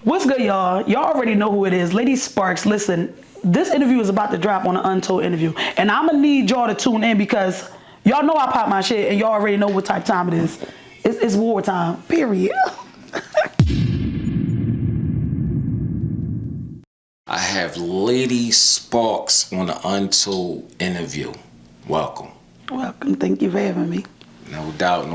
What's good, y'all? Y'all already know who it is. Lady Sparkz. Listen, this interview is about to drop on an Untold interview. And I'm going to need y'all to tune in because y'all know I pop my shit and y'all already know what type of time it is. It's wartime, period. I have Lady Sparkz on the Untold interview. Welcome. Welcome. Thank you for having me. No doubt,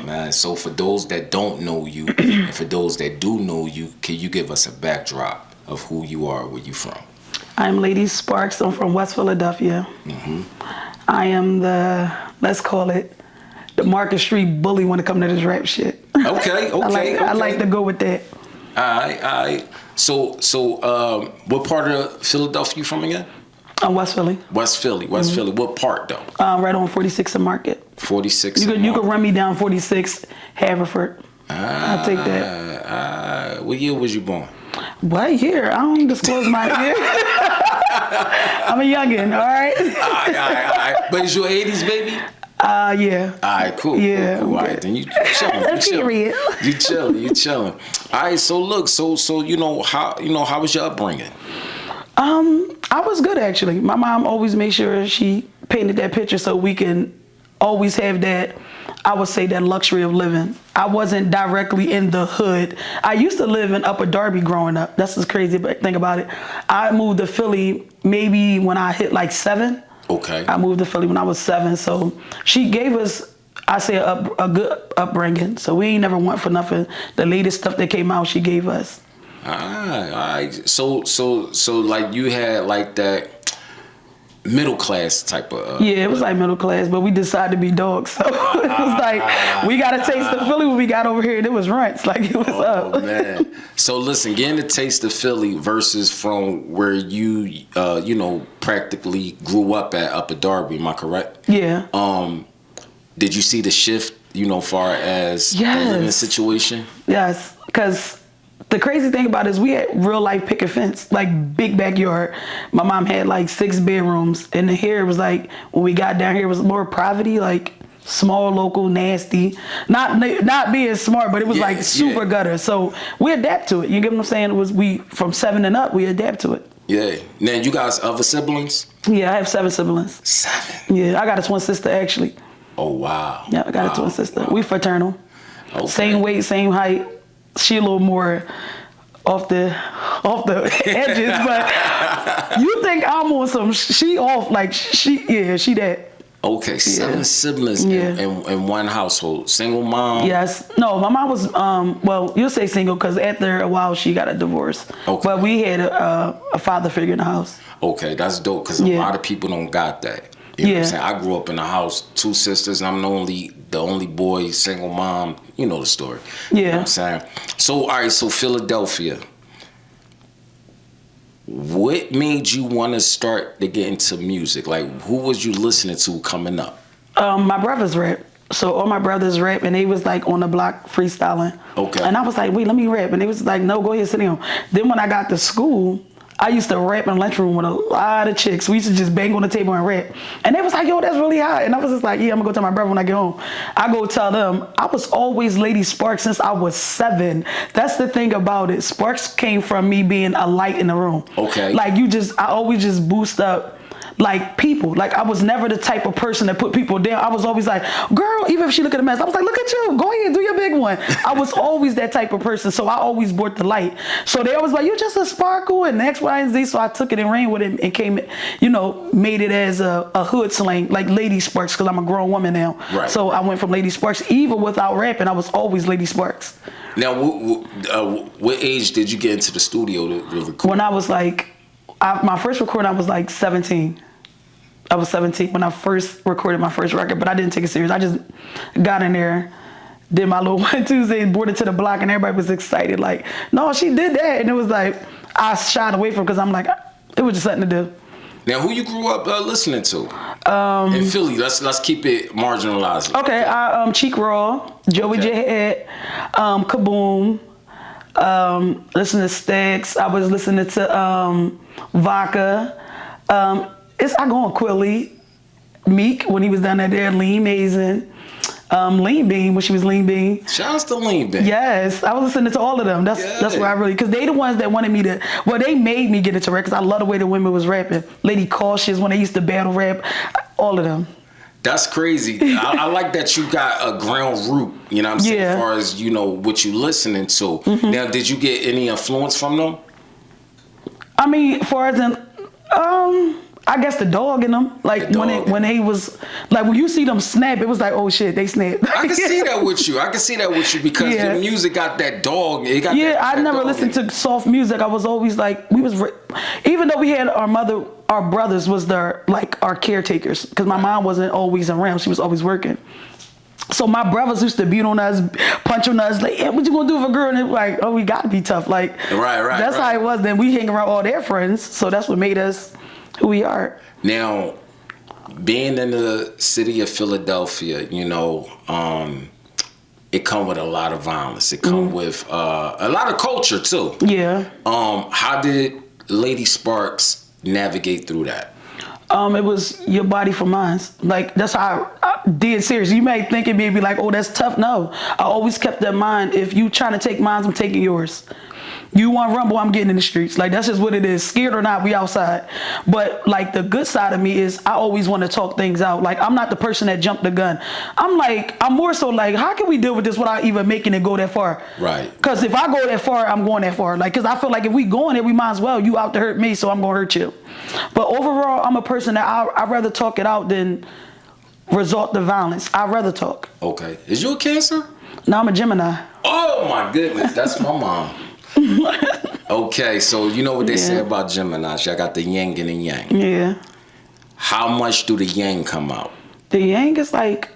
man. So for those that don't know you, and for those that do know you, can you give us a backdrop of who you are, where you from? I'm Lady Sparkz. I'm from West Philadelphia. I am the, let's call it, the Market Street bully when it comes to this rap shit. Okay. I like to go with that. All right. So, what part of Philadelphia you from again? West Philly. West Philly. What part though? Right on 46th and Market. 46. You could run me down 46 Haverford. I'll take that. What year was you born? What year? I don't disclose my year. I'm a youngin', all right? All right. But it's your 80s, baby? Yeah. All right, cool. Yeah. Cool. All right, then you chilling. You chilling. All right, so look, so how was your upbringing? I was good actually. My mom always made sure she painted that picture so we can always have that, I would say, that luxury of living. I wasn't directly in the hood. I used to live in Upper Darby growing up. That's the crazy thing about it. I moved to Philly maybe when I hit like 7. Okay. I moved to Philly when I was 7. So she gave us, I say, a good upbringing. So we ain't never want for nothing. The latest stuff that came out, she gave us. All right. So like you had like that middle class type of. Yeah, it was like middle class, but we decided to be dogs. So it was like, we got a taste of Philly when we got over here. And it was runts, like it was up. Oh man. So listen, getting a taste of Philly versus from where you, practically grew up at Upper Darby. Am I correct? Yeah. Did you see the shift, far as the living situation? Yes, because the crazy thing about it is we had real life picket fence, like big backyard. My mom had like 6 bedrooms, and then here it was like, when we got down here, it was more privacy, like small, local, nasty. Not being smart, but it was like super gutter. So we adapt to it. You get what I'm saying? It was we from 7 and up, we adapt to it. Yeah. Now you guys other siblings? Yeah, I have 7 siblings. 7? Yeah, I got a twin sister actually. Oh wow. Yeah, I got a twin sister. Wow. We fraternal. Okay. Same weight, same height. She a little more off the edges, but you think I'm on some, she off, like she that. Okay, 7 siblings in one household. Single mom? Yes. No, my mom was, well, you'll say single because after a while she got a divorce. Okay. But we had a father figure in the house. Okay, that's dope because a lot of people don't got that. You know what I'm saying? I grew up in a house, 2 sisters, and I'm the only boy, single mom. You know the story. Yeah. You know what I'm saying? So, all right, so Philadelphia. What made you want to start to get into music? Like, who was you listening to coming up? My brothers rap. So all my brothers rap, and they was like on the block freestyling. Okay. And I was like, wait, let me rap. And they was like, no, go ahead, sit down. Then when I got to school, I used to rap in the lunchroom with a lot of chicks. We used to just bang on the table and rap. And they was like, yo, that's really hot. And I was just like, yeah, I'm gonna go tell my brother when I get home. I go tell them, I was always Lady Sparkz since I was 7. That's the thing about it. Sparkz came from me being a light in the room. Okay. Like I always just boost up like people. Like I was never the type of person that put people down. I was always like, girl, even if she look at a mess, I was like, look at you, go ahead, do your big one. I was always that type of person, so I always brought the light. So they always like, you just a sparkle and X, Y, and Z. So I took it and ran with it and came, made it as a hood slang, like Lady Sparkz, because I'm a grown woman now. Right. So I went from Lady Sparkz, even without rapping, I was always Lady Sparkz. Now, what age did you get into the studio to record? When I was like, my first recording, I was like 17. I was 17 when I first recorded my first record, but I didn't take it serious. I just got in there, did my little 1 Tuesday, brought it to the block, and everybody was excited. Like, no, she did that. And it was like, I shied away from it because I'm like, it was just something to do. Now, who you grew up listening to? In Philly, let's keep it marginalized. Okay, Cheek Raw, Joey J. Head, Kaboom, listening to Stacks. I was listening to Vodka. I go on Quilly, Meek when he was down there, Lee Mason. Lean Bean, when she was Lean Bean. Shouts to Lean Bean. Yes, I was listening to all of them. That's where I really, because they the ones that wanted me to, well, they made me get into rap because I love the way the women was rapping. Lady Cautious, when they used to battle rap, all of them. That's crazy. I like that you got a ground root, you know what I'm saying, as far as, you know, what you listening to. Mm-hmm. Now, did you get any influence from them? I mean, far as in, I guess the dog in them, like when they was like when you see them snap, it was like, oh shit, they snapped. I can see that with you. Because the music got that dog. It got I never listened to soft music. I was always like, even though we had our brothers was our caretakers, because my mom wasn't always around. She was always working. So my brothers used to beat on us, punch on us, like, yeah, what you gonna do for a girl? And it was like, oh, we gotta be tough. Like, that's how it was. Then we hang around all their friends, so that's what made us who we are. Now, being in the city of Philadelphia, you know, it come with a lot of violence. It come with a lot of culture too. Yeah. How did Lady Sparkz navigate through that? It was your body for mine. Like, that's how I did serious. You may think it may be like, oh, that's tough. No, I always kept that in mind. If you trying to take mine, I'm taking yours. You want rumble, I'm getting in the streets. Like, that's just what it is. Scared or not, we outside. But like, the good side of me is I always want to talk things out. Like, I'm not the person that jumped the gun. I'm more so like, how can we deal with this without even making it go that far? Right. Because if I go that far, I'm going that far. Like, because I feel like if we going there, we might as well. You out to hurt me, so I'm going to hurt you. But overall, I'm a person that I'd rather talk it out than resort to violence. I'd rather talk. Okay. Is you a Cancer? No, I'm a Gemini. Oh my goodness, that's my mom. Okay, so you know what they say about Geminis. Y'all got the yin and the yang. Yeah. How much do the yang come out? The yang is like,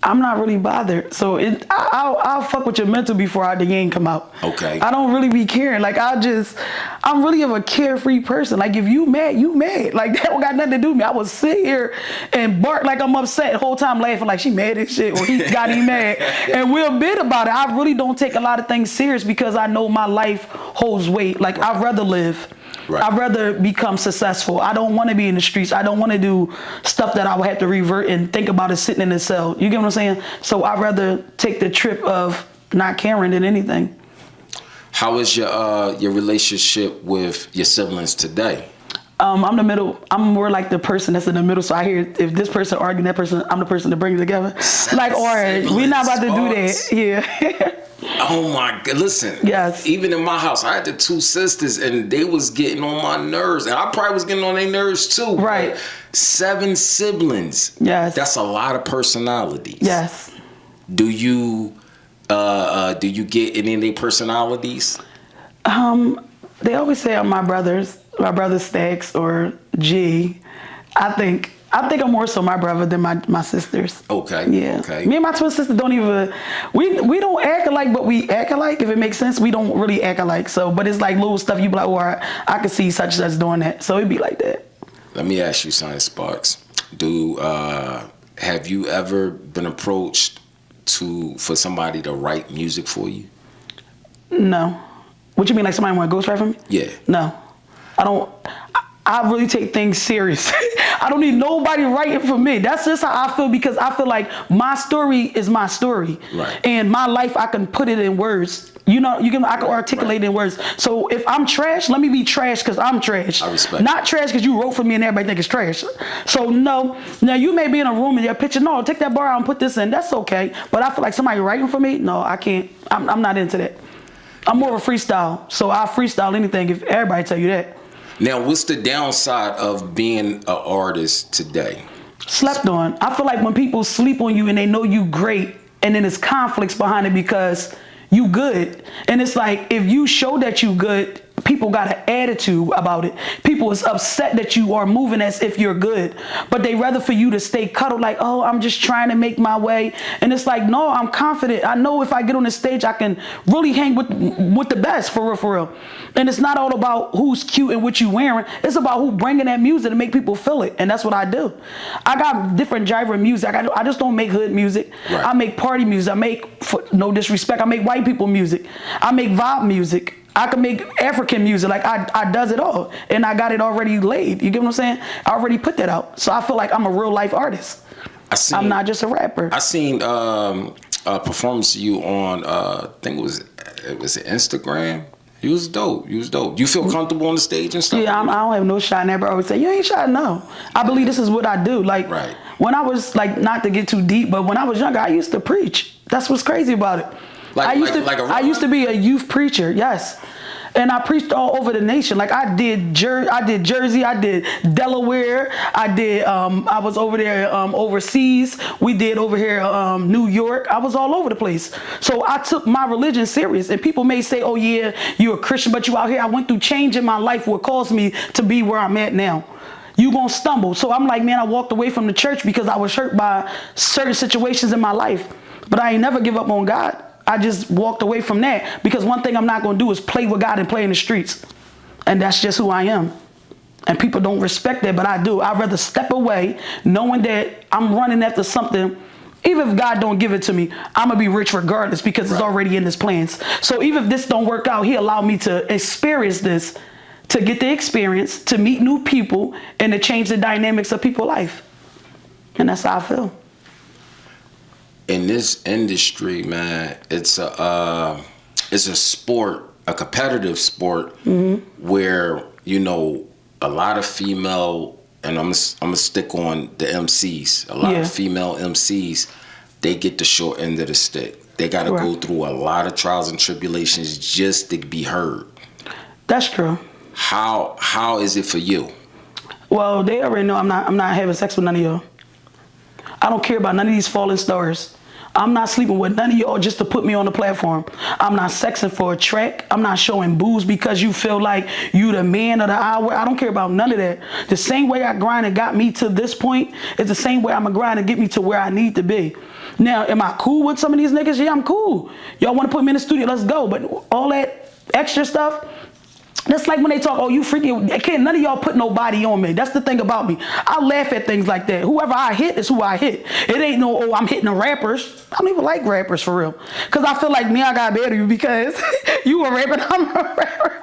I'm not really bothered. So I'll fuck with your mental before the yang come out. Okay. I don't really be caring. Like, I'm really of a carefree person. Like, if you mad, you mad. Like, that don't got nothing to do with me. I would sit here and bark like I'm upset the whole time, laughing like she mad and shit, or he got him mad. And we'll bit about it. I really don't take a lot of things serious because I know my life holds weight. Like, I'd rather live. Right. I'd rather become successful. I don't want to be in the streets. I don't want to do stuff that I would have to revert and think about it sitting in a cell. You get what I'm saying? So I'd rather take the trip of not caring than anything. How is your relationship with your siblings today? I'm the middle. I'm more like the person that's in the middle. So I hear if this person arguing, that person, I'm the person to bring it together. Like, all right, we're not about to do that. Yeah. Oh my God, listen. Yes. Even in my house, I had the two sisters and they was getting on my nerves. And I probably was getting on their nerves too. Right. But 7 siblings. Yes. That's a lot of personalities. Yes. Do you get any of their personalities? They always say I'm my brother Stacks or G. I think I'm more so my brother than my sisters. Okay. Yeah. Okay. Me and my twin sister don't even we don't act alike, but we act alike, if it makes sense. We don't really act alike. So, but it's like little stuff you be like, oh, I could see such and such doing that. So it'd be like that. Let me ask you something, Sparkz. Have you ever been approached for somebody to write music for you? No. What you mean, like somebody want to ghostwrite for me? Yeah. No. I don't. I really take things serious. I don't need nobody writing for me. That's just how I feel, because I feel like my story is my story. Right. And my life, I can put it in words. You know, I can articulate it in words. So if I'm trash, let me be trash because I'm trash. I respect. Not trash because you wrote for me and everybody think it's trash. So no. Now you may be in a room and you're pitching, no, take that bar out and put this in. That's okay. But I feel like somebody writing for me, no, I can't. I'm not into that. I'm more of a freestyle. So I freestyle anything if everybody tell you that. Now, what's the downside of being an artist today? Slept on. I feel like when people sleep on you and they know you great, and then there's conflicts behind it because you good. And it's like, if you show that you good, people got an attitude about it. People is upset that you are moving as if you're good, but they rather for you to stay cuddled like, oh, I'm just trying to make my way. And it's like, no, I'm confident. I know if I get on the stage, I can really hang with the best, for real, for real. And it's not all about who's cute and what you wearing. It's about who bringing that music to make people feel it. And that's what I do. I got different genre of music. I just don't make hood music. Right. I make party music. I make, for no disrespect, I make white people music. I make vibe music. I can make African music. Like, I does it all. And I got it already laid. You get what I'm saying? I already put that out. So I feel like I'm a real life artist. I'm not just a rapper. I seen a performance of you on I think it was Instagram. You was dope. You feel comfortable on the stage and stuff? Yeah, I don't have no shot. Never always say, you ain't shy. No. I believe this is what I do. Like, right. When I was, like, not to get too deep, but when I was younger, I used to preach. That's what's crazy about it. I used to be a youth preacher, yes. And I preached all over the nation. Like I did Jersey, I did Delaware, I was over there overseas. We did over here New York. I was all over the place. So I took my religion serious. And people may say, oh yeah, you're a Christian, but you out here. I went through change in my life what caused me to be where I'm at now. You gonna stumble. So I'm like, man, I walked away from the church because I was hurt by certain situations in my life. But I ain't never give up on God. I just walked away from that because one thing I'm not going to do is play with God and play in the streets. And that's just who I am. And people don't respect that, but I do. I'd rather step away knowing that I'm running after something. Even if God don't give it to me, I'm going to be rich regardless because it's already in his plans. So even if this don't work out, he allowed me to experience this, to get the experience, to meet new people, and to change the dynamics of people's life. And that's how I feel. In this industry, man, it's a sport, a competitive sport, where a lot of female, and I'm gonna stick on the MCs. A lot of female MCs, they get the short end of the stick. They got to go through a lot of trials and tribulations just to be heard. That's true. How is it for you? Well, they already know I'm not having sex with none of y'all. I don't care about none of these fallen stars. I'm not sleeping with none of y'all just to put me on the platform. I'm not sexing for a track. I'm not showing booze because you feel like you the man of the hour. I don't care about none of that. The same way I grind and got me to this point is the same way I'm going to grind and get me to where I need to be. Now, am I cool with some of these niggas? Yeah, I'm cool. Y'all want to put me in the studio? Let's go. But all that extra stuff, that's like when they talk, oh, you freaking, none of y'all put no body on me. That's the thing about me. I laugh at things like that. Whoever I hit is who I hit. It ain't no, oh, I'm hitting the rappers. I don't even like rappers for real. Because I feel like me, I got better you because you a rapper and I'm a rapper.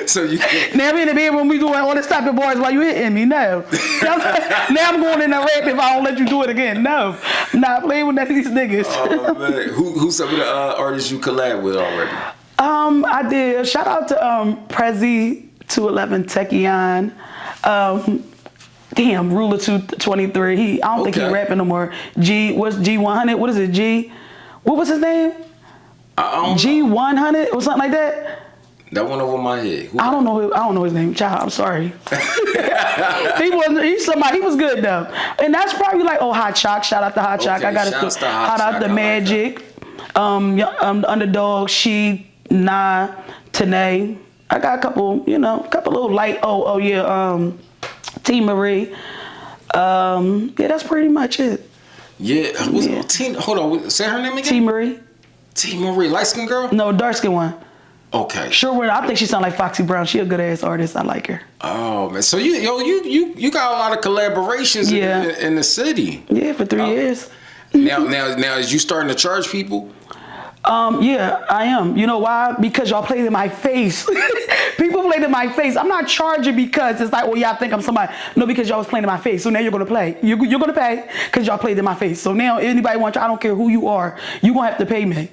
So you now I'm in the bedroom, we doing all this type of boys while you hitting me. No. Now I'm going in the rap if I don't let you do it again. No. I'm not playing with none of these niggas. Oh, man. Who's some of the artists you collab with already? I did. Shout out to Prezi 211 Techion. Ruler 223. I don't think he rapping no more. What's G100? What is it? What was his name? G100 or something like that. That went over my head. I don't know his name. Child, I'm sorry. He was good though. And that's probably like, oh, Hot Chalk. Shout out to Hot Chalk. I got to shout out to Magic. Underdog, She, Nah, Tanae. I got a couple little light. T Marie. Yeah, that's pretty much it. Yeah, hold on. Say her name again. T Marie. T Marie, light skin girl? No, dark skin one. Okay. Sure, I think she sound like Foxy Brown. She a good ass artist. I like her. Oh man, so you got a lot of collaborations in the city. Yeah, for 3 years. Now, is you starting to charge people? Yeah, I am. You know why? Because y'all played in my face. People played in my face. I'm not charging because it's like, oh yeah, I think I'm somebody. No, because y'all was playing in my face. So now you're gonna play. You're gonna pay because y'all played in my face. So now anybody wants you, I don't care who you are, you gonna have to pay me.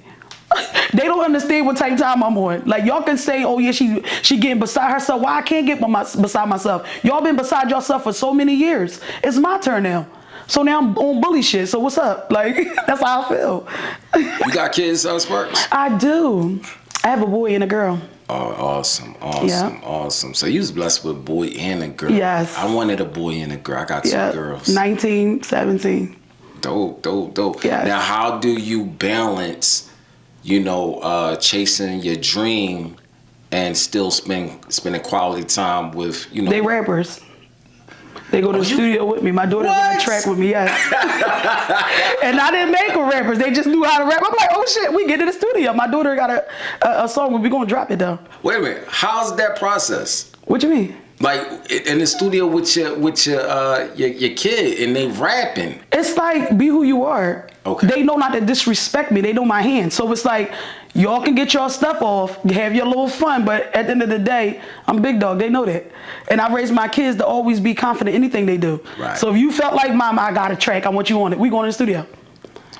They don't understand what type of time I'm on. Like y'all can say, oh yeah, she getting beside herself. Why I can't get beside myself? Y'all been beside yourself for so many years. It's my turn now. So now I'm on bully shit. So what's up? Like, that's how I feel. You got kids, Sparkz? I do. I have a boy and a girl. Oh, awesome. So you was blessed with a boy and a girl. Yes. I wanted a boy and a girl. I got two girls. 19, 17. Dope. Yes. Now, how do you balance, chasing your dream and still spending quality time with, They rappers. They go to the studio with me. My daughter's on the track with me, yes. And I didn't make them rappers. They just knew how to rap. I'm like, oh shit, we get to the studio. My daughter got a song. We're going to drop it though. Wait a minute. How's that process? What you mean? Like in the studio with your kid and they rapping. It's like, be who you are. Okay. They know not to disrespect me. They know my hand. So it's like, Y'all can get your stuff off, have your little fun, but at the end of the day, I'm big dog. They know that. And I raised my kids to always be confident in anything they do. Right. So if you felt like, Mom, I got a track, I want you on it, we going in the studio.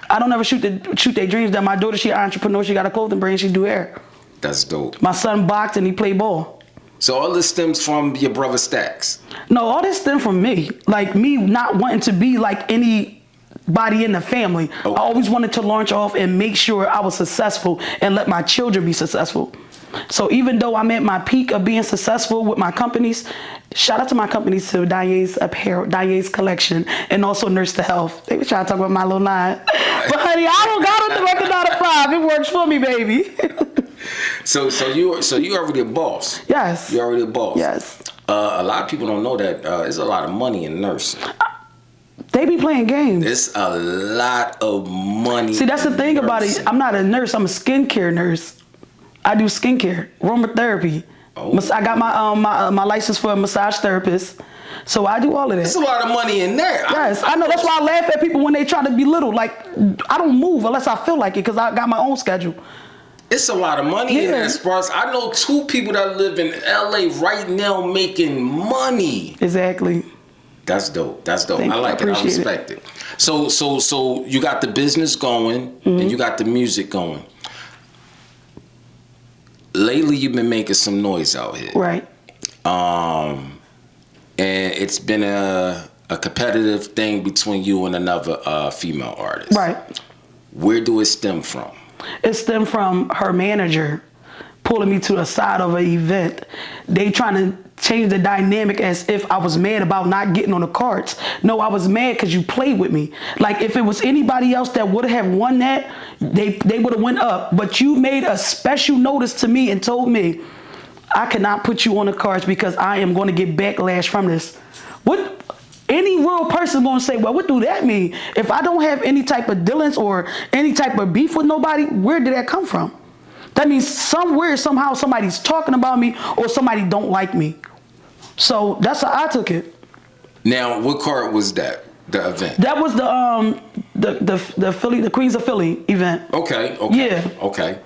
I don't ever shoot their dreams down. My daughter, she an entrepreneur, she got a clothing brand, she do hair. That's dope. My son boxed and he played ball. So all this stems from your brother Stacks. No, all this stemmed from me. Like me not wanting to be like anybody in the family. Okay. I always wanted to launch off and make sure I was successful and let my children be successful. So even though I'm at my peak of being successful with my companies, shout out to my companies, to Daye's Apparel, Daye's Collection, and also Nurse to Health. They were trying to talk about my little line. But honey, I don't got to direct a 9 to 5. It works for me, baby. So you already a boss. Yes. You already a boss. Yes. A lot of people don't know that there's a lot of money in nursing. They be playing games. It's a lot of money. See, that's the thing about it. I'm not a nurse. I'm a skincare nurse. I do skincare, aromatherapy. Oh. I got my license for a massage therapist. So I do all of that. There's a lot of money in there. Yes, I know. That's why I laugh at people when they try to belittle. Like, I don't move unless I feel like it because I got my own schedule. It's a lot of money in there, Sparkz. I know 2 people that live in LA right now making money. Exactly. That's dope. That's dope. Thank I you. like it. I respect it. So you got the business going and you got the music going. Lately, you've been making some noise out here. Right. And it's been a competitive thing between you and another female artist. Right. Where do it stem from? It stemmed from her manager pulling me to the side of an event. They trying to change the dynamic as if I was mad about not getting on the cards. No, I was mad because you played with me. Like if it was anybody else that would have won that, they would have went up. But you made a special notice to me and told me I cannot put you on the cards because I am going to get backlash from this. What? Any real person gonna say, well, what do that mean? If I don't have any type of dealings or any type of beef with nobody, where did that come from? That means somewhere, somehow, somebody's talking about me or somebody don't like me. So that's how I took it. Now, what card was that? The event? That was the Philly, the Queens of Philly event. Okay. Yeah. Okay.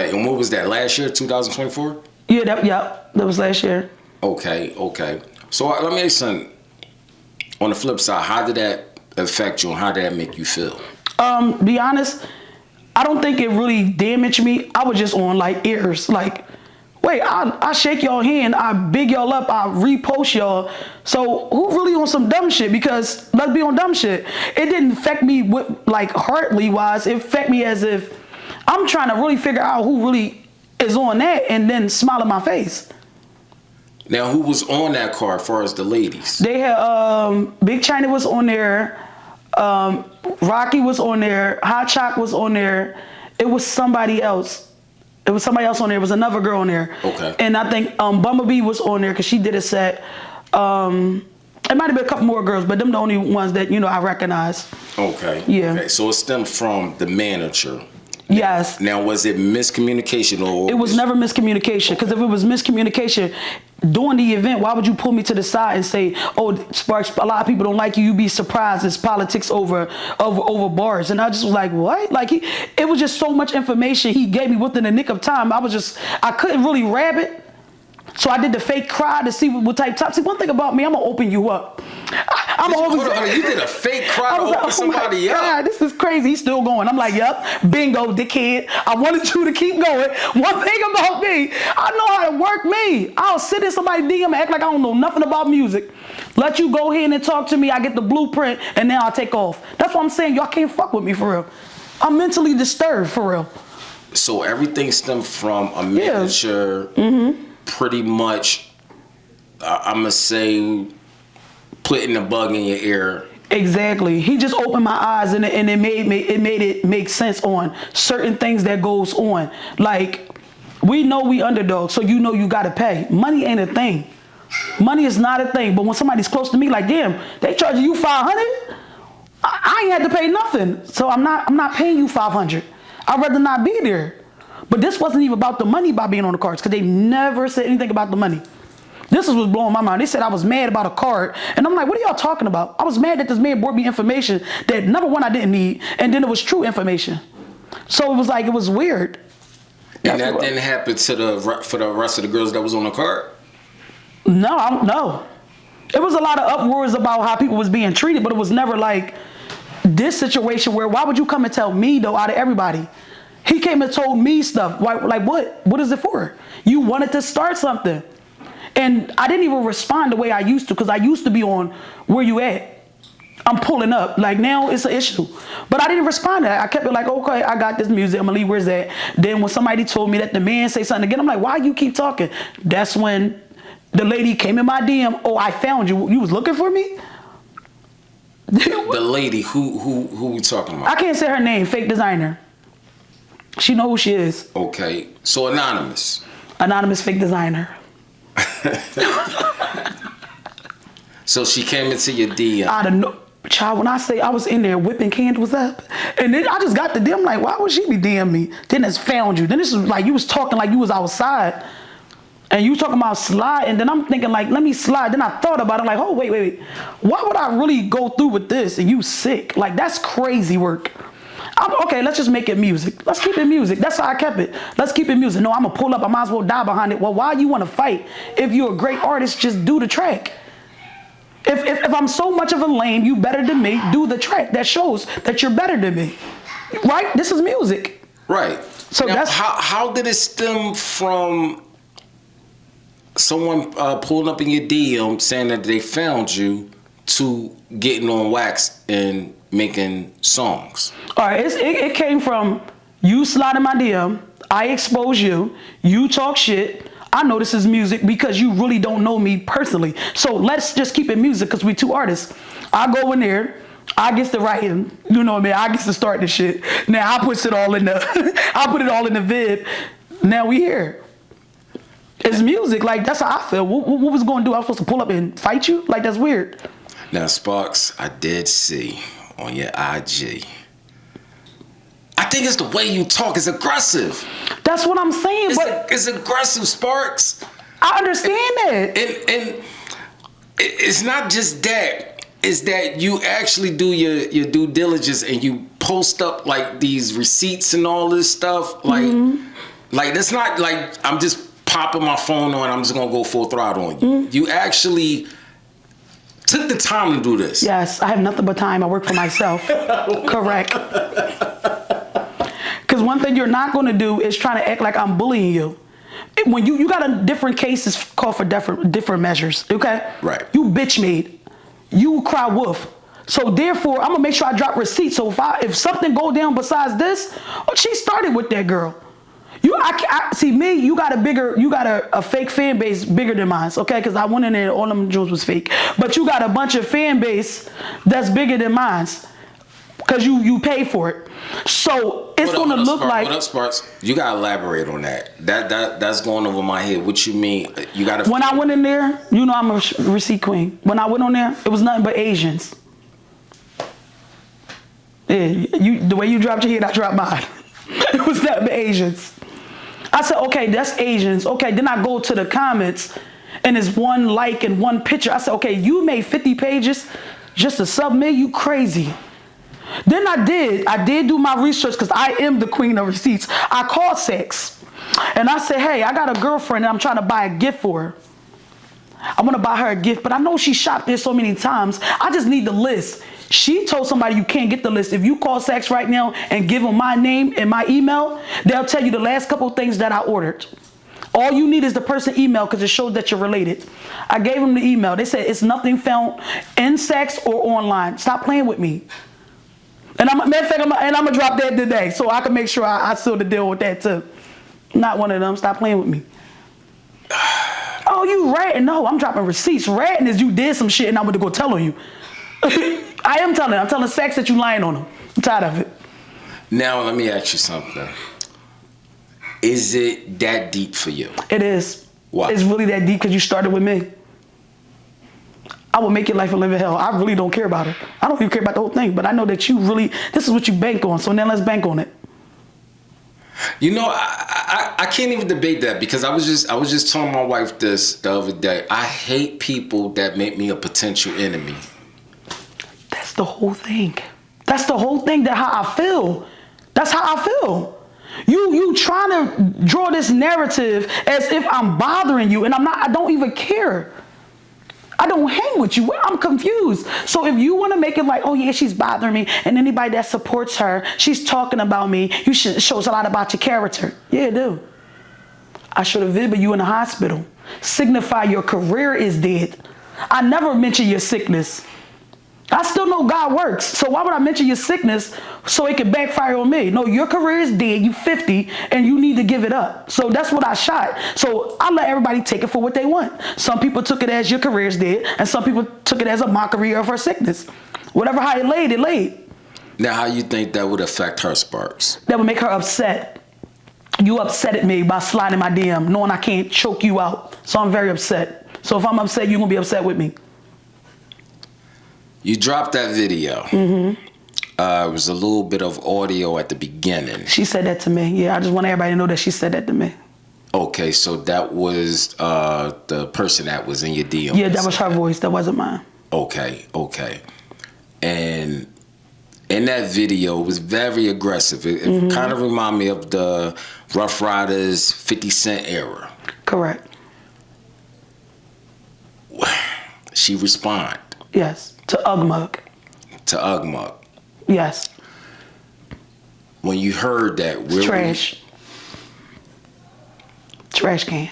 And what was that? Last year, 2024? Yeah, that was last year. Okay. So let me ask you something. On the flip side, how did that affect you and how did that make you feel? Be honest, I don't think it really damaged me. I was just on like ears. Like, wait, I shake y'all hand, I big y'all up, I repost y'all. So who really on some dumb shit? Because let's be on dumb shit. It didn't affect me with like heartly wise. It affected me as if I'm trying to really figure out who really is on that and then smile in my face. Now, who was on that card as far as the ladies? They had Big China was on there, Rocky was on there, Hot Choc was on there. It was somebody else. It was somebody else on there. It was another girl on there. Okay. And I think Bumblebee was on there because she did a set. It might have been a couple more girls, but them the only ones that I recognize. Okay. Yeah. Okay. So it stemmed from the manager. Yes. Now, was it miscommunication or? It was never miscommunication, because if it was miscommunication during the event, why would you pull me to the side and say, "Oh, Sparkz, a lot of people don't like you. You'd be surprised. It's politics over bars." And I just was like, "What?" Like it was just so much information he gave me within the nick of time. I couldn't really grab it. So I did the fake cry to see what type top. See, one thing about me, I'm gonna open you up. You did a fake cry to open somebody up. God, this is crazy. He's still going. I'm like, yep, bingo, dickhead. I wanted you to keep going. One thing about me, I know how to work me. I'll sit in somebody's DM and act like I don't know nothing about music. Let you go ahead and talk to me. I get the blueprint, and then I'll take off. That's what I'm saying. Y'all can't fuck with me for real. I'm mentally disturbed for real. So everything stemmed from a manager. Pretty much, I'm gonna say, putting the bug in your ear. Exactly. He just opened my eyes and it made it make sense on certain things that goes on. Like, we know we underdogs, so you gotta pay. Money ain't a thing. Money is not a thing. But when somebody's close to me, like, damn, they charging you $500, I ain't had to pay nothing. So I'm not paying you $500. I'd rather not be there. But this wasn't even about the money by being on the cards, because they never said anything about the money. This is what's blowing my mind. They said I was mad about a card. And I'm like, what are y'all talking about? I was mad that this man brought me information that, number one, I didn't need. And then it was true information. So it was weird. And that didn't happen for the rest of the girls that was on the card? No. It was a lot of uproars about how people was being treated, but it was never like this situation where, why would you come and tell me though out of everybody? He came and told me stuff. Why, like what? What is it for? You wanted to start something. And I didn't even respond the way I used to, because I used to be on where you at. I'm pulling up. Like now it's an issue. But I didn't respond to that. I kept it like, okay, I got this music. I'm gonna leave, where's that? Then when somebody told me that the man say something again, I'm like, why you keep talking? That's when the lady came in my DM. Oh, I found you. You was looking for me? The lady, who we talking about? I can't say her name, fake designer. She know who she is. Okay, so anonymous. Anonymous fake designer. So she came into your DM. Out of no, child, when I say I was in there whipping candles up, and then I just got the DM like, why would she be DMing me? Then it's found you. Then this was like you was talking like you was outside, and you talking about slide, and then I'm thinking like, let me slide. Then I thought about it like, oh wait, why would I really go through with this? And you sick? Like that's crazy work. Okay, let's just make it music. Let's keep it music. That's how I kept it. Let's keep it music. No, I'm gonna pull up. I might as well die behind it. Well, why you want to fight? If you're a great artist, just do the track. If I'm so much of a lame, you better than me, do the track. That shows that you're better than me. Right? This is music. Right. So now, that's how did it stem from someone pulling up in your DM saying that they found you to getting on wax and making songs? All right, it came from you sliding my DM, I expose you, you talk shit, I know this is music because you really don't know me personally. So let's just keep it music because we two artists. I go in there, I get to writing, you know what I mean? I get to start the shit. Now I put it all in the vid. Now we here. It's music, like that's how I feel. What was going to do? I was supposed to pull up and fight you? Like that's weird. Now Sparkz, I did see on your IG. I think it's the way you talk is aggressive. That's what I'm saying. It's aggressive, Sparkz. I understand that. And it's not just that. It's that you actually do your due diligence and you post up like these receipts and all this stuff. Like, like it's not like I'm just popping my phone on. I'm just gonna go full throttle on you. You actually took the time to do this. Yes, I have nothing but time. I work for myself. Correct. Because one thing you're not going to do is try to act like I'm bullying you. When you got a different cases call for different measures, okay? Right. You bitch made. You cry wolf. So therefore, I'm gonna make sure I drop receipts. So if something go down besides this, oh, she started with that girl. I see me. You got a fake fan base bigger than mine, okay? Because I went in there, all them jewels was fake. But you got a bunch of fan base that's bigger than mine, because you pay for it. So it's gonna look like. What up, Sparkz? You gotta elaborate on that. That's going over my head. What you mean? You gotta. When I went in there, you know I'm a receipt queen. When I went on there, it was nothing but Asians. Yeah, the way you dropped your head, I dropped mine. It was nothing but Asians. I said, okay, that's Asians. Okay, then I go to the comments, and it's one like and one picture. I said, okay, you made 50 pages just to submit? You crazy. Then I did do my research because I am the queen of receipts. I called Sex, and I said, hey, I got a girlfriend, and I'm trying to buy a gift for her. I want to buy her a gift, but I know she shopped there so many times. I just need the list. She told somebody you can't get the list. If you call Saks right now and give them my name and my email, they'll tell you the last couple of things that I ordered. All you need is the person email because it shows that you're related. I gave them the email. They said it's nothing found in Saks or online. Stop playing with me. And I'm gonna drop that today so I can make sure I seal the deal with that too. Not one of them. Stop playing with me. Oh, you ratting? No, I'm dropping receipts. Ratting is you did some shit and I'm gonna go tell on you. I'm telling Saks that you lying on them. I'm tired of it. Now let me ask you something. Is it that deep for you? It is. Why? It's really that deep because you started with me. I will make your life a living hell. I really don't care about it. I don't even care about the whole thing, but I know that you really, this is what you bank on, so now let's bank on it. You know, I can't even debate that because I was just telling my wife this the other day. I hate people that make me a potential enemy. That's the whole thing. That's the whole thing. That's how I feel. That's how I feel. You trying to draw this narrative as if I'm bothering you, and I'm not. I don't even care. I don't hang with you. I'm confused. So if you want to make it like, oh yeah, she's bothering me, and anybody that supports her, she's talking about me, you should shows a lot about your character. Yeah, it do. I should have visited you in the hospital. Signify your career is dead. I never mention your sickness. I still know God works. So why would I mention your sickness so it could backfire on me? No, your career is dead. You 50 and you need to give it up. So that's what I shot. So I let everybody take it for what they want. Some people took it as your career is dead, and some people took it as a mockery of her sickness. Whatever how it laid, it laid. Now, how you think that would affect her, Sparkz? That would make her upset. You upsetted me by sliding my DM, knowing I can't choke you out. So I'm very upset. So if I'm upset, you're going to be upset with me. You dropped that video. Mm-hmm. It was a little bit of audio at the beginning. She said that to me. Yeah, I just want everybody to know that she said that to me. Okay, so that was the person that was in your DM. Yeah, that was her voice. That wasn't mine. Okay. And in that video, it was very aggressive. It kind of reminded me of the Rough Riders 50 Cent era. Correct. She responded. Yes. To Ugmug. To Ugmug. Yes. When you heard that, where trash. Trash can.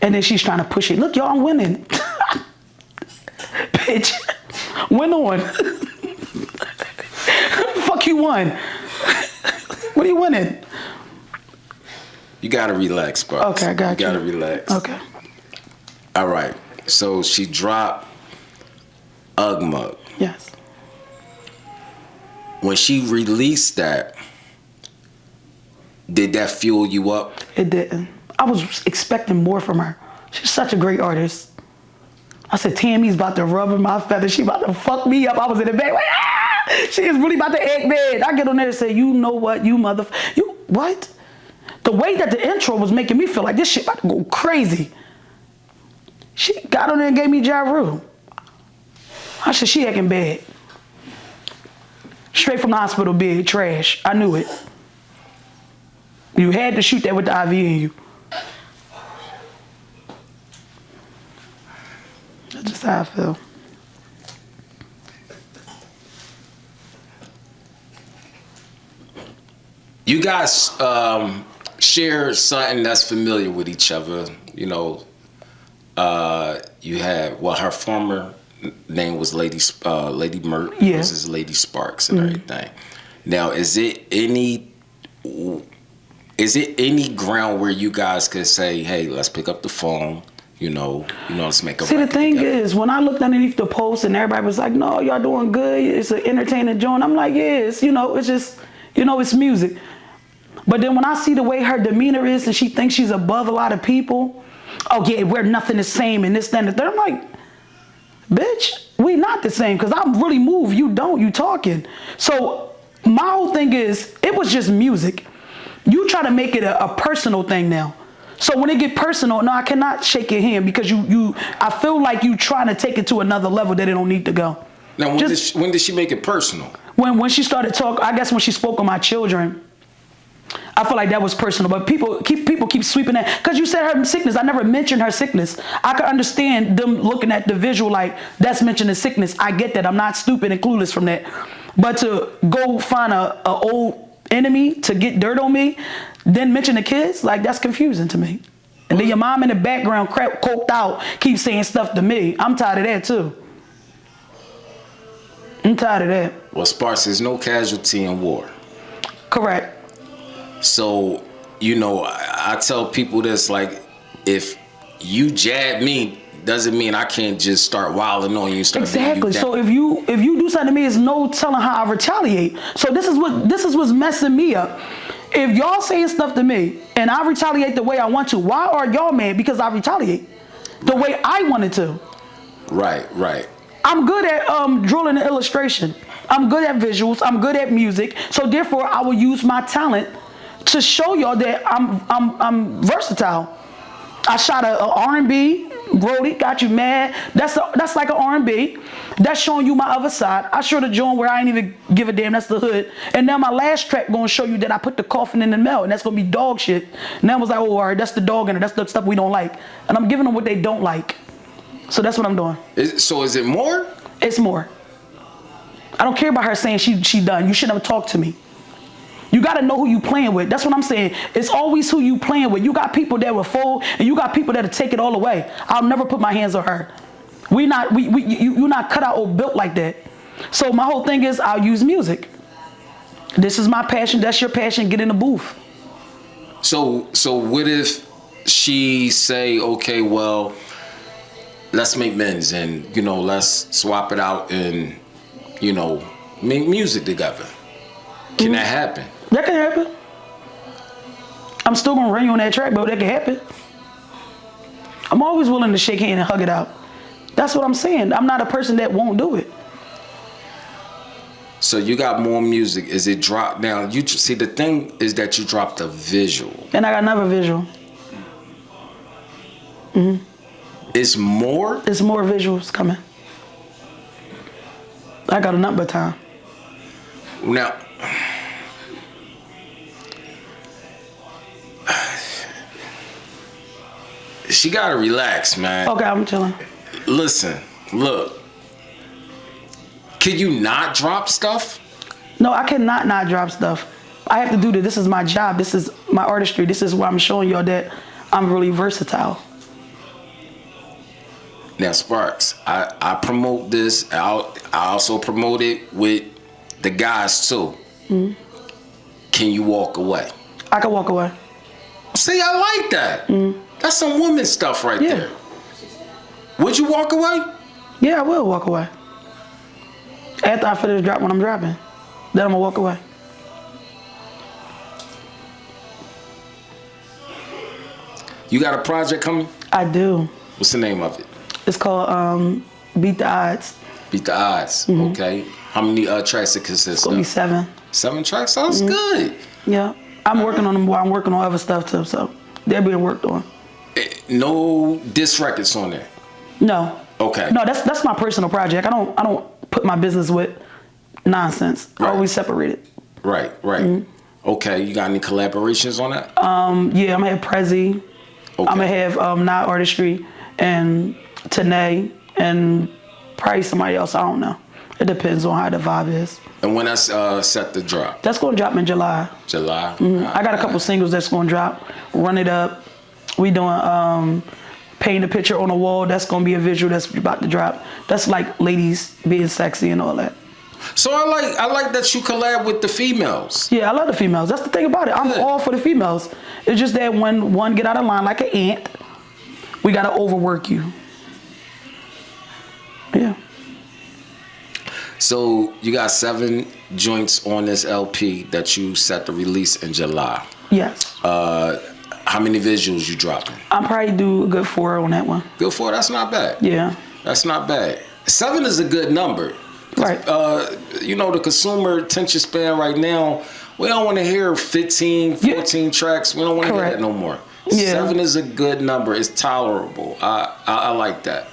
And then she's trying to push it. Look, y'all, I'm winning. Bitch. Win on. Fuck you won. What are you winning? You gotta relax, Sparkz. Okay, I got you. You gotta relax. Okay. All right. So she dropped Ugmug. Yes. When she released that, did that fuel you up? It didn't. I was expecting more from her. She's such a great artist. I said, Tammy's about to rub in my feathers. She about to fuck me up. I was in the back like, ah! She is really about to act bad. I get on there and say, you know what, you what? The way that the intro was making me feel like this shit about to go crazy. She got on there and gave me Ja Rule. I said, she acting bad. Straight from the hospital bed, trash. I knew it. You had to shoot that with the IV in you. That's just how I feel. You guys share something that's familiar with each other. You know, you had, well, her former name was Lady Mert, yeah. This is Lady Sparkz and everything. Now, is it any ground where you guys could say, hey, let's pick up the phone, let's make a See, the thing together. is, when I looked underneath the post and everybody was like, no, y'all doing good, it's an entertaining joint, I'm like, yeah, it's, it's just, it's music. But then when I see the way her demeanor is and she thinks she's above a lot of people, oh yeah, we're nothing the same and this, that, and the third, I'm like, bitch, we not the same, because I really move, you don't, you talking. So my whole thing is, it was just music. You try to make it a personal thing now. So when it get personal, no, I cannot shake your hand because I feel like you trying to take it to another level that it don't need to go. Now, when did she make it personal? When she started talking, I guess when she spoke on my children, I feel like that was personal. But people keep sweeping that, because you said her sickness. I never mentioned her sickness. I could understand them looking at the visual like that's mentioning sickness. I get that. I'm not stupid and clueless from that. But to go find a old enemy to get dirt on me, then mention the kids, like, that's confusing to me. And then your mom in the background, coked out, keeps saying stuff to me. I'm tired of that too. I'm tired of that. Well, Sparkz, there's no casualty in war. Correct. So, I tell people this, like, if you jab me, doesn't mean I can't just start wilding on you and start exactly. So if you do something to me, it's no telling how I retaliate. So this is what's messing me up. If y'all saying stuff to me and I retaliate the way I want to, why are y'all mad because I retaliate the way I wanted to? Right. I'm good at drawing and illustration. I'm good at visuals. I'm good at music. So therefore, I will use my talent to show y'all that I'm versatile. I shot a R&B Brody got you mad. That's like an R&B. That's showing you my other side. I showed a joint where I ain't even give a damn. That's the hood. And now my last track gonna show you that I put the coffin in the mail, and that's gonna be dog shit. And that was like, oh, all right, that's the dog in it. That's the stuff we don't like. And I'm giving them what they don't like. So that's what I'm doing. So is it more? It's more. I don't care about her saying she done. You should never talk to me. You got to know who you playing with. That's what I'm saying. It's always who you playing with. You got people that will fold, and you got people that'll take it all away. I'll never put my hands on her. You're not cut out or built like that. So my whole thing is I'll use music. This is my passion. That's your passion. Get in the booth. So what if she say, okay, well, let's make men's and, let's swap it out and, make music together. Can that happen? That can happen. I'm still gonna run you on that track, but that can happen. I'm always willing to shake hands and hug it out. That's what I'm saying. I'm not a person that won't do it. So you got more music. Is it dropped now? You see, the thing is that you dropped a visual. And I got another visual. It's more? There's more visuals coming. I got a number of time. Now, she gotta relax, man. Okay, I'm chilling. Listen, look. Could you not drop stuff? No, I cannot not drop stuff. I have to do this. This is my job. This is my artistry. This is why I'm showing y'all that I'm really versatile. Now, Sparkz, I promote this. I also promote it with the guys too. Can you walk away? I can walk away. See, I like that. That's some woman stuff right there. Would you walk away? Yeah, I will walk away. After I finish drop when I'm dropping, then I'm gonna walk away. You got a project coming? I do. What's the name of it? It's called Beat the Odds. Beat the Odds. Okay. How many tracks it consists It's gonna be 7. 7 tracks? Sounds good. Yeah. I'm working on them while I'm working on other stuff too, so they're being worked on. No diss records on there? No. Okay. No, that's my personal project. I don't put my business with nonsense. Right. I always separate it. Right. Okay, you got any collaborations on that? Yeah, I'm gonna have Prezi. Okay. I'm gonna have Not Artistry and Tanae and probably somebody else. I don't know. It depends on how the vibe is. And when that's set to drop? That's gonna drop in July. July. I got a couple singles that's gonna drop. Run It Up. We doing Paint a Picture on the Wall. That's gonna be a visual that's about to drop. That's like ladies being sexy and all that. So I like that you collab with the females. Yeah, I love the females. That's the thing about it. I'm all for the females. It's just that when one get out of line like an ant, we gotta overwork you. Yeah. So you got 7 joints on this LP that you set to release in July. Yes. How many visuals you dropping? I'll probably do a good 4 on that one. Good 4. That's not bad. Yeah. That's not bad. 7 is a good number. Right. The consumer attention span right now, we don't want to hear 15, 14 tracks. We don't want to hear that no more. Yeah. 7 is a good number. It's tolerable. I like that.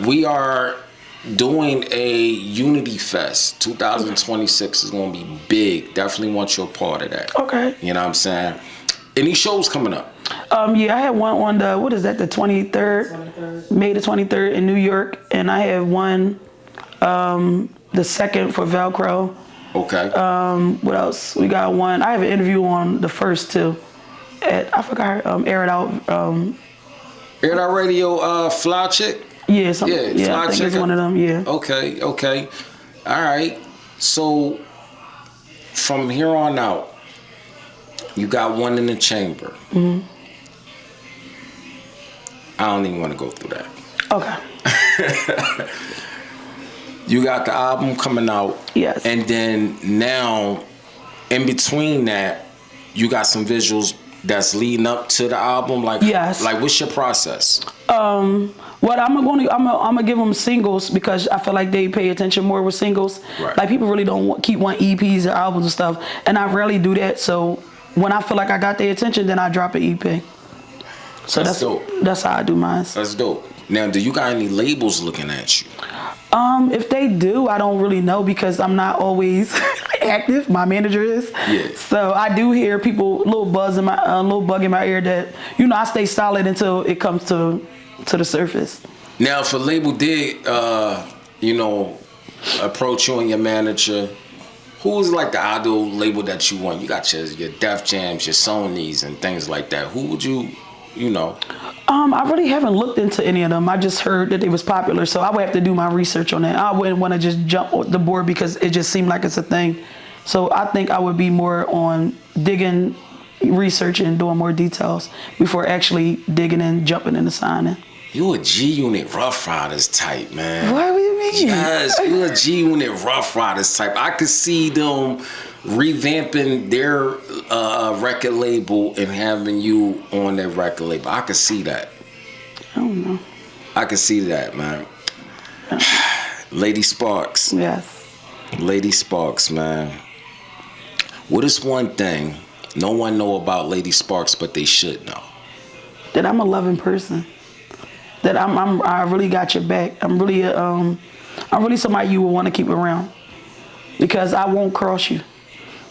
We are doing a Unity Fest. 2026 is going to be big. Definitely want you a part of that. Okay. You know what I'm saying? Any shows coming up? Yeah, I had one on the, what is that, the 23rd? May the 23rd in New York. And I have one, the 2nd for Velcro. Okay. What else? We got one. I have an interview on the 1st too. I forgot her, Air It Out. Air It Out Radio, Fly Chick? Yeah, I think it's one of them, yeah. Okay. All right. So, from here on out, you got one in the chamber. I don't even want to go through that. Okay. You got the album coming out. Yes. And then now, in between that, you got some visuals that's leading up to the album. Yes. Like, what's your process? What I'm gonna give them singles because I feel like they pay attention more with singles. Right. Like people really don't keep wanting EPs or albums and stuff, and I rarely do that. So when I feel like I got their attention, then I drop an EP. So That's dope. that's how I do mine. That's dope. Now, do you got any labels looking at you? If they do, I don't really know because I'm not always active. My manager is. Yeah. So I do hear people, little bug in my ear that, you know, I stay solid until it comes to the surface. Now, if a label did, you know, approach you and your manager, who's like the ideal label that you want? You got your Def Jams, your Sonys, and things like that. Who would you know? I really haven't looked into any of them. I just heard that it was popular, so I would have to do my research on that. I wouldn't want to just jump on the board because it just seemed like it's a thing. So I think I would be more on digging, researching, doing more details before actually digging and jumping into signing. You a G-Unit Rough Riders type, man. What do you mean? Yes, you a G-Unit Rough Riders type. I could see them revamping their record label and having you on their record label. I could see that. I don't know. I could see that, man. Lady Sparkz. Yes. Lady Sparkz, man. What is one thing no one know about Lady Sparkz but they should know? That I'm a loving person. That I really got your back. I'm really somebody you would want to keep around because I won't cross you.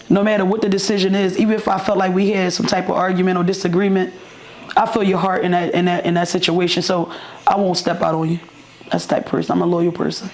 No matter what the decision is, even if I felt like we had some type of argument or disagreement, I feel your heart in that situation. So I won't step out on you. That's the type of person. I'm a loyal person.